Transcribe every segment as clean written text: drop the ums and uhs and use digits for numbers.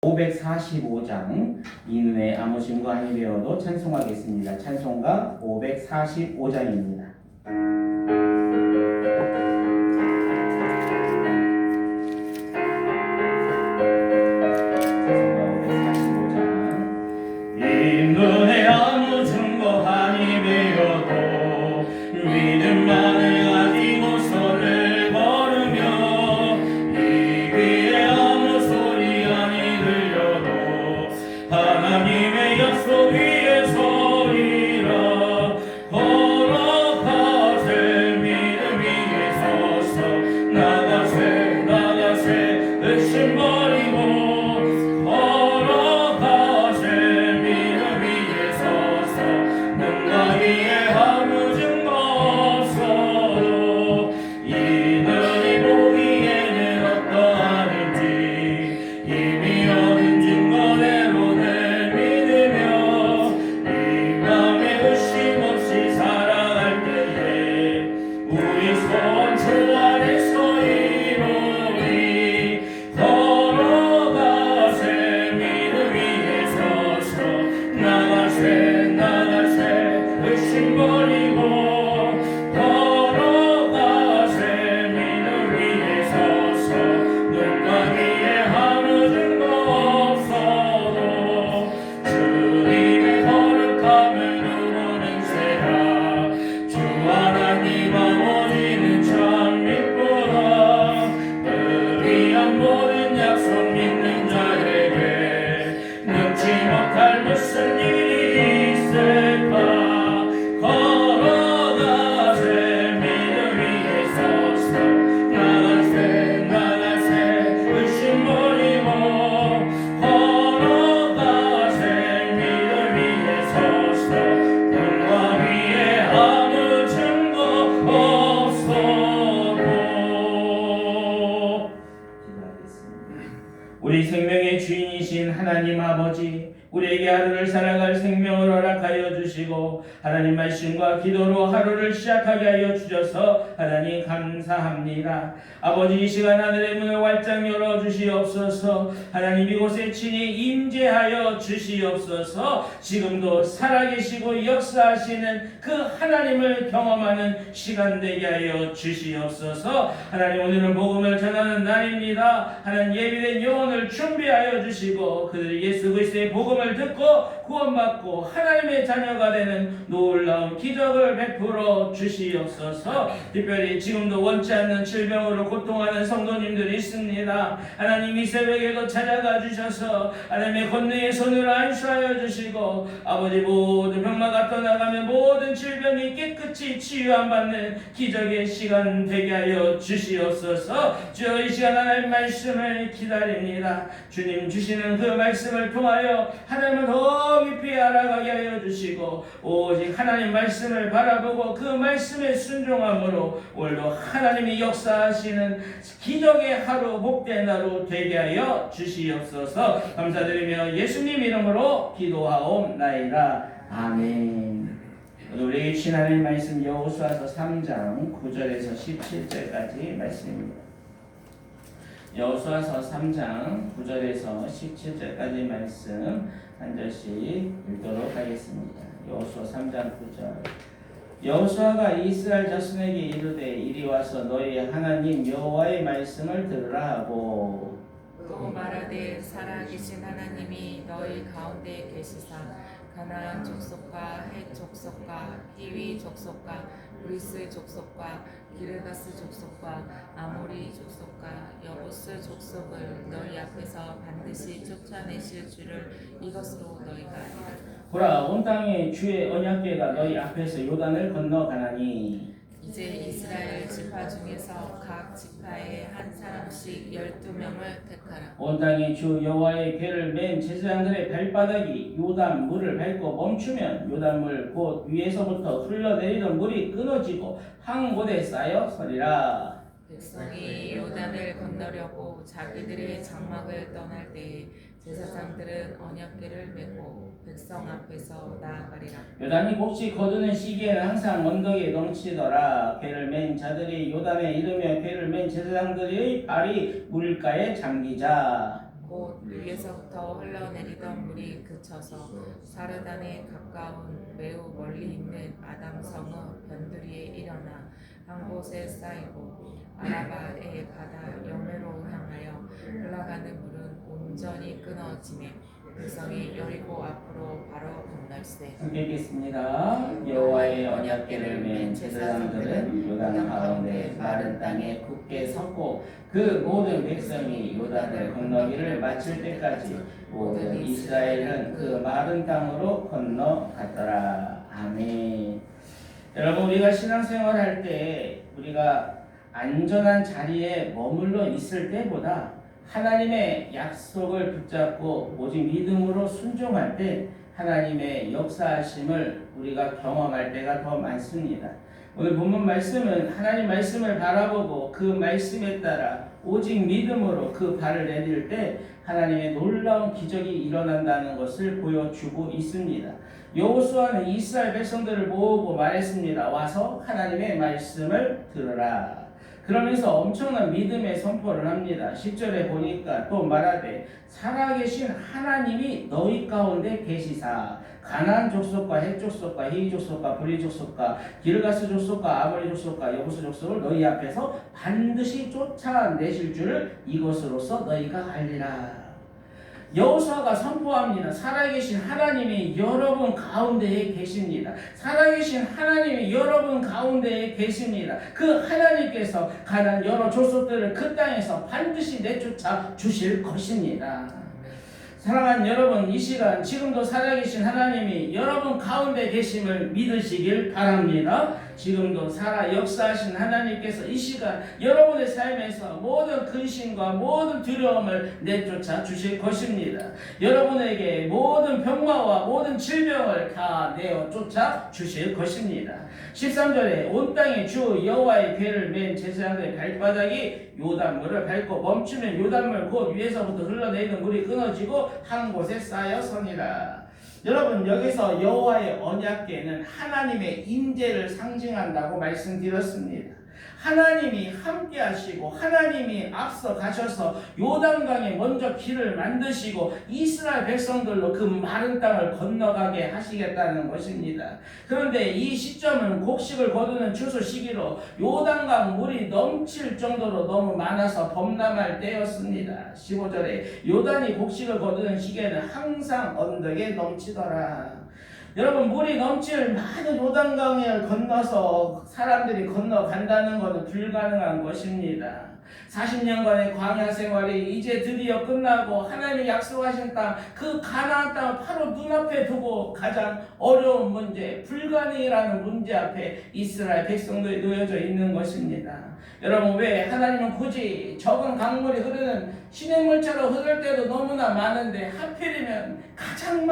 545장 이눈에 아무 증거 아니 되어도 찬송하겠습니다. 찬송가 545장입니다. 이눈에 아무 증거 아니 되어도 믿음만을 가지고 손을 걸으며 이 귀에 아무 소리 아니 들려도 하나님의 약속 위에 서리라. 걸어가세 믿음 위에 서서 나가세 나가세 의심 버리고 우리 생명의 주인이신 하나님 아버지, 우리에게 하루를 살아갈 생명을 허락하여 주시고 하나님 말씀과 기도로 하루를 시작하게 하여 주셔서 하나님 감사합니다. 아버지, 이 시간 하늘의 문을 활짝 열어주시옵소서. 하나님 이곳에 친히 임재하여 주시옵소서. 지금도 살아계시고 역사하시는 그 하나님을 경험하는 시간 되게 하여 주시옵소서. 하나님, 오늘은 복음을 전하는 날입니다. 하나님, 예비된 영혼을 준비하여 주시고 그들이 예수 그리스도의 복음을 듣고 구원받고 하나님의 자녀가 되는 놀라운 기적을 베풀어 주시옵소서. 특별히 지금도 원치 않는 질병으로 고통하는 성도님들이 있습니다. 하나님, 이 새벽에도 찾아가 주셔서 하나님의 권능의 손으로 안수하여 주시고 아버지, 모든 병마가 떠나가며 모든 질병이 깨끗이 치유함받는 기적의 시간 되게 하여 주시옵소서. 주여, 이 시간 하나님 말씀을 기다립니다. 주님 주시는 그 말씀을 통하여 하나님을 더 깊이 알아가게 하여 주시고 오직 하나님 말씀을 바라보고 그 말씀에 순종함으로 오늘도 하나님이 역사하시는 기적의 하루, 복된 하루 되게 하여 주시옵소서. 감사드리며 예수님 이름으로 기도하옵나이다. 아멘. 우리에게 주신 하나님 말씀 여호수아서 3장 9절에서 17절까지 말씀입니다. 여호수아서 3장 9절에서 17절까지 말씀 한 절씩 읽도록 하겠습니다. 여호수아 3장 9절. 여호수아가 이스라엘 자손에게 이르되 이리 와서 너희 하나님 여호와의 말씀을 들으라 하고 또 말하되 살아계신 하나님이 너희 가운데 계시사 가나안 족속과 헷 족속과 히위 족속과 브리스 족속과 기르가스 족속과 아모리 족속과 여부스 족속을 너희 앞에서 반드시 쫓아내실 줄을 이것으로 너희가 알라. 보라, 온 땅에 주의 언약궤가 너희 앞에서 요단을 건너가나니 이제 이스라엘 지파 중에서 각 지파에 한 사람씩 12명을 택하라. 온 땅에 주 여호와의 궤를 맨 제사장들의 발바닥이 요단 물을 밟고 멈추면 요단물 곧 위에서부터 흘러내리던 물이 끊어지고 한 곳에 쌓여 서리라. 백성이 요단을 건너려고 자기들의 장막을 떠날 때에 제사장들은 언약궤를 메고 백성 앞에서 나아가리라. 요단이 곱지 거두는 시기에는 항상 언덕에 넘치더라. 궤를 맨 자들이 요단에 이르며 궤를 맨 제사장들의 발이 물가에 잠기자. 곧 위에서부터 흘러내리던 물이 그쳐서 사르단에 가까운 매우 멀리 있는 아담 성읍 변두리에 일어나 한 곳에 쌓이고 아라바의 바다 여매로 향하여 흘러가는 물은 온전히 끊어지매 백성이 여리고 앞으로 바로 건널세. 함께 읽겠습니다. 여호와의 언약궤를 맨 제사장들은 요단 가운데 마른 땅에 굳게 섰고 그 모든 백성이 요단을 건너기를 마칠 때까지 모든 이스라엘은 그 마른 땅으로 건너갔더라. 아멘. 여러분, 우리가 신앙생활 할 때 우리가 안전한 자리에 머물러 있을 때보다 하나님의 약속을 붙잡고 오직 믿음으로 순종할 때 하나님의 역사하심을 우리가 경험할 때가 더 많습니다. 오늘 본문 말씀은 하나님 말씀을 바라보고 그 말씀에 따라 오직 믿음으로 그 발을 내딜 때 하나님의 놀라운 기적이 일어난다는 것을 보여주고 있습니다. 여호수아는 이스라엘 백성들을 모으고 말했습니다. 와서 하나님의 말씀을 들으라. 그러면서 엄청난 믿음의 선포를 합니다. 10절에 보니까 또 말하되 살아계신 하나님이 너희 가운데 계시사 가나안 족속과 헷 족속과 히위 족속과 브리 족속과 기르가스 족속과 아모리 족속과 여부스 족속을 너희 앞에서 반드시 쫓아내실 줄을 이것으로서 너희가 알리라. 여호수아가 선포합니다. 살아계신 하나님이 여러분 가운데에 계십니다. 살아계신 하나님이 여러분 가운데에 계십니다. 그 하나님께서 가난 여러 족속들을 그 땅에서 반드시 내쫓아 주실 것입니다. 사랑하는 여러분, 이 시간 지금도 살아계신 하나님이 여러분 가운데 계심을 믿으시길 바랍니다. 지금도 살아 역사하신 하나님께서 이 시간 여러분의 삶에서 모든 근심과 모든 두려움을 내쫓아 주실 것입니다. 여러분에게 모든 병마와 모든 질병을 다 내어 쫓아 주실 것입니다. 13절에 온 땅에 주 여호와의 궤를 맨 제사장들의 발바닥이 요단물을 밟고 멈추면 요단물 곧 위에서부터 흘러내리는 물이 끊어지고 한 곳에 쌓여 서니라. 여러분, 여기서 여호와의 언약궤는 하나님의 임재를 상징한다고 말씀드렸습니다. 하나님이 함께 하시고 하나님이 앞서 가셔서 요단강에 먼저 길을 만드시고 이스라엘 백성들로 그 마른 땅을 건너가게 하시겠다는 것입니다. 그런데 이 시점은 곡식을 거두는 추수 시기로 요단강 물이 넘칠 정도로 너무 많아서 범람할 때였습니다. 15절에 요단이 곡식을 거두는 시기에는 항상 언덕에 넘치더라. 여러분, 물이 넘칠 많은 요단강을 건너서 사람들이 건너간다는 것은 불가능한 것입니다. 40년간의 광야 생활이 이제 드디어 끝나고 하나님이 약속하신 땅, 그 가나안 땅을 바로 눈앞에 두고 가장 어려운 문제, 불가능이라는 문제 앞에 이스라엘 백성들이 놓여져 있는 것입니다. 여러분, 왜 하나님은 굳이 적은 강물이 흐르는 시냇물처럼 흐를 때도 너무나 많은데 하필이면 가장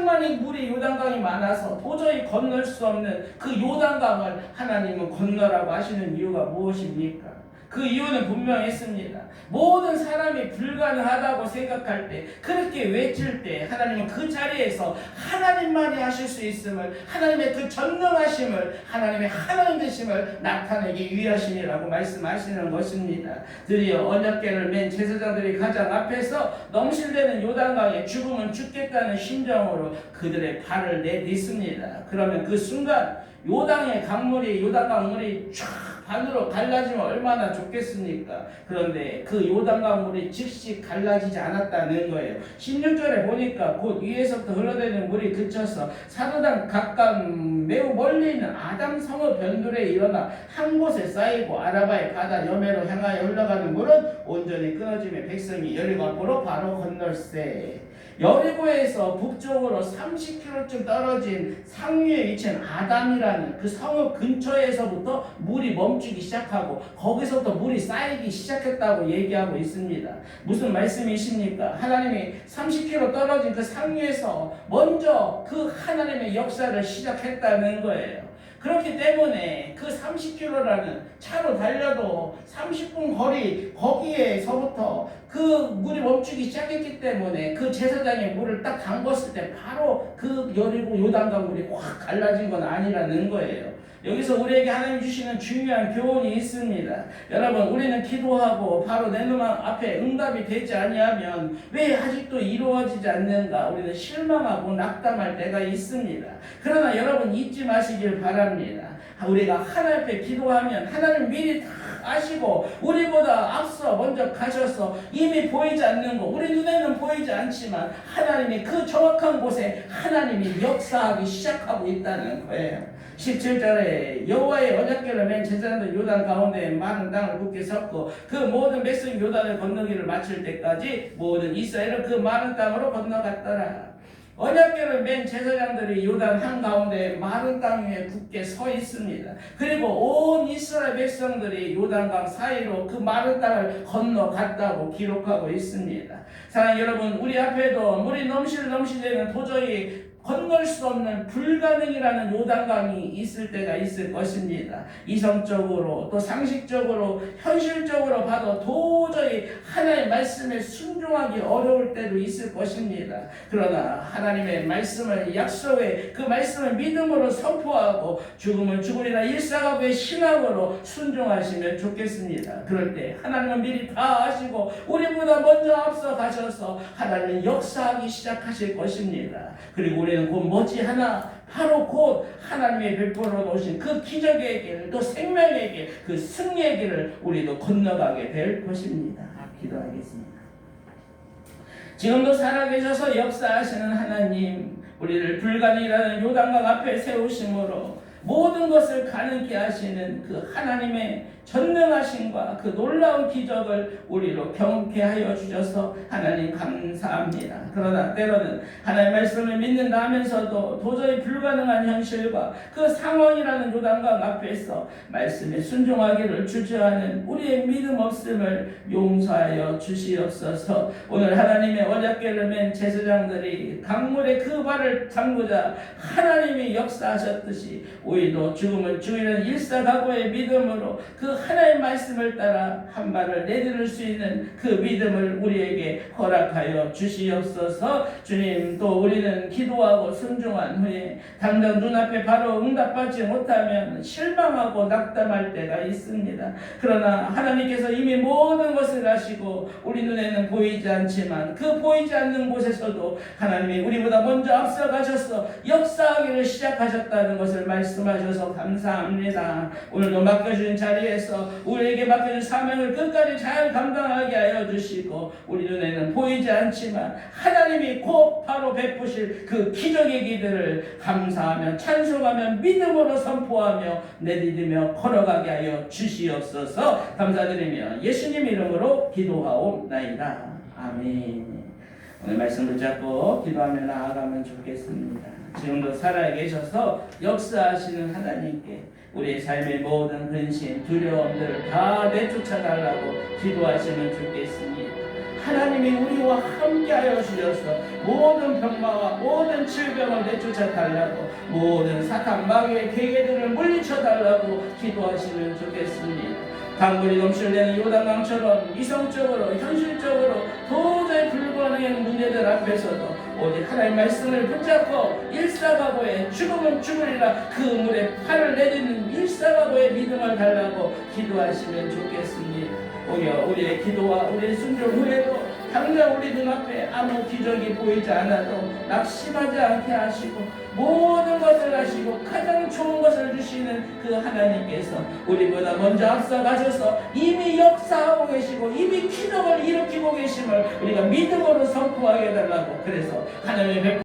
많이 물이 요단강이 많아서 도저히 건널 수 없는 그 요단강을 하나님은 건너라고 하시는 이유가 무엇입니까? 그 이유는 분명했습니다. 모든 사람이 불가능하다고 생각할 때, 그렇게 외칠 때 하나님은 그 자리에서 하나님만이 하실 수 있음을, 하나님의 그 전능하심을, 하나님의 하나님 되심을 나타내기 위하심이라고 말씀하시는 것입니다. 드디어 언약궤를 맨 제사장들이 가장 앞에서 넘실대는 요단강에 죽으면 죽겠다는 심정으로 그들의 발을 내딛습니다. 그러면 그 순간 요단강 물이 쫙 반으로 갈라지면 얼마나 좋겠습니까? 그런데 그 요단강 물이 즉시 갈라지지 않았다는 거예요. 16절에 보니까 곧 위에서부터 흘러내리는 물이 그쳐서 사르단 가까운 매우 멀리 있는 아담 성읍 변두리에 일어나 한 곳에 쌓이고 아라바의 바다 여매로 향하여 흘러가는 물은 온전히 끊어지며 백성이 여리고 앞으로 바로 건널세. 여리고에서 북쪽으로 30km쯤 떨어진 상류에 위치한 아담이라는 그 성읍 근처에서부터 물이 멈추기 시작하고 거기서부터 물이 쌓이기 시작했다고 얘기하고 있습니다. 무슨 말씀이십니까? 하나님이 30km 떨어진 그 상류에서 먼저 그 하나님의 역사를 시작했다는 거예요. 그렇기 때문에 그 30km라는 차로 달려도 30분 거리 거기에서부터 그 물이 멈추기 시작했기 때문에 그 제사장이 물을 딱 담궜을 때 바로 그 여리고 요단강 물이 확 갈라진 건 아니라는 거예요. 여기서 우리에게 하나님 주시는 중요한 교훈이 있습니다. 여러분, 우리는 기도하고 바로 내 눈 앞에 응답이 되지 아니하면 왜 아직도 이루어지지 않는가? 우리는 실망하고 낙담할 때가 있습니다. 그러나 여러분 잊지 마시길 바랍니다. 우리가 하나님 앞에 기도하면 하나님 미리 다 아시고 우리보다 앞서 먼저 가셔서 이미 보이지 않는 거, 우리 눈에는 보이지 않지만 하나님이 그 정확한 곳에 하나님이 역사하기 시작하고 있다는 거예요. 17절에 여호와의 언약궤를 맨 제사장들 요단 가운데 많은 땅을 굳게 섰고 그 모든 백성이 요단을 건너기를 마칠 때까지 모든 이스라엘은 그 많은 땅으로 건너갔더라. 언약궤를 맨 제사장들이 요단 한가운데 마른 땅 위에 굳게 서 있습니다. 그리고 온 이스라엘 백성들이 요단강 사이로 그 마른 땅을 건너갔다고 기록하고 있습니다. 사랑하는 여러분, 우리 앞에도 물이 넘실넘실되는 도저히 건널 수 없는 불가능이라는 요단강이 있을 때가 있을 것입니다. 이성적으로 또 상식적으로 현실적으로 봐도 도저히 하나님의 말씀에 순종하기 어려울 때도 있을 것입니다. 그러나 하나님의 말씀을 약속에 그 말씀을 믿음으로 선포하고 죽으면 죽으리라 일사각오의 신앙으로 순종하시면 좋겠습니다. 그럴 때 하나님은 미리 다 아시고 우리보다 먼저 앞서 가셔서 하나님은 역사하기 시작하실 것입니다. 그리고 우리는 곧 머지않아 바로 곧 하나님의 백보로 오신 그 기적의 길, 또 생명의 길, 그 승리의 길을 우리도 건너가게 될 것입니다. 기도하겠습니다. 지금도 살아계셔서 역사하시는 하나님, 우리를 불가능이라는 요단강 앞에 세우심으로 모든 것을 가능케 하시는 그 하나님의 전능하심과 그 놀라운 기적을 우리로 경험케 하여 주셔서 하나님 감사합니다. 그러나 때로는 하나님의 말씀을 믿는다 하면서도 도저히 불가능한 현실과 그 상황이라는 요단강 앞에서 말씀에 순종하기를 주저하는 우리의 믿음 없음을 용서하여 주시옵소서. 오늘 하나님의 언약궤를 맨 제사장들이 강물에 그 발을 담그자 하나님이 역사하셨듯이 우리도 죽음을 죽이는 일사각오의 믿음으로 그 하나님의 말씀을 따라 한 발을 내디딜 수 있는 그 믿음을 우리에게 허락하여 주시옵소서. 주님, 또 우리는 기도하고 순종한 후에 당장 눈앞에 바로 응답받지 못하면 실망하고 낙담할 때가 있습니다. 그러나 하나님께서 이미 모든 것을 아시고 우리 눈에는 보이지 않지만 그 보이지 않는 곳에서도 하나님이 우리보다 먼저 앞서가셔서 역사하기를 시작하셨다는 것을 말씀하셔서 감사합니다. 오늘도 맡겨주신 자리에서 우리에게 맡겨준 사명을 끝까지 잘 감당하게 하여 주시고 우리 눈에는 보이지 않지만 하나님이 곧 바로 베푸실 그 기적의 기들을 감사하며 찬송하며 믿음으로 선포하며 내디디며 걸어가게 하여 주시옵소서. 감사드리며 예수님 이름으로 기도하옵나이다. 아멘. 오늘 말씀 붙잡고 기도하며 나아가면 좋겠습니다. 지금도 살아계셔서 역사하시는 하나님께 우리의 삶의 모든 근심, 두려움들을 다 내쫓아달라고 기도하시면 좋겠습니다. 하나님이 우리와 함께하여 주셔서 모든 병마와 모든 질병을 내쫓아달라고 모든 사탄 마귀의 계계들을 물리쳐달라고 기도하시면 좋겠습니다. 강물이 넘실대는 요단강처럼 이성적으로 현실적으로 도저히 불가능한 문제들 앞에서도 오직 하나님의 말씀을 붙잡고 일사각오에 죽으면 죽으리라 그 물에 팔을 내딛는 일사각오의 믿음을 달라고 기도하시면 좋겠습니다. 오히려 우리의 기도와 우리의 순종 후에도 당장 우리 눈앞에 아무 기적이 보이지 않아도 낙심하지 않게 하시고 모든 것을 하시고 가장 좋은 것을 주시는 그 하나님께서 우리보다 먼저 앞서가셔서 이미 역사하고 계시고 이미 기적을 일으키고 계심을 우리가 믿음으로 선포하게 해달라고 그래서 하나님의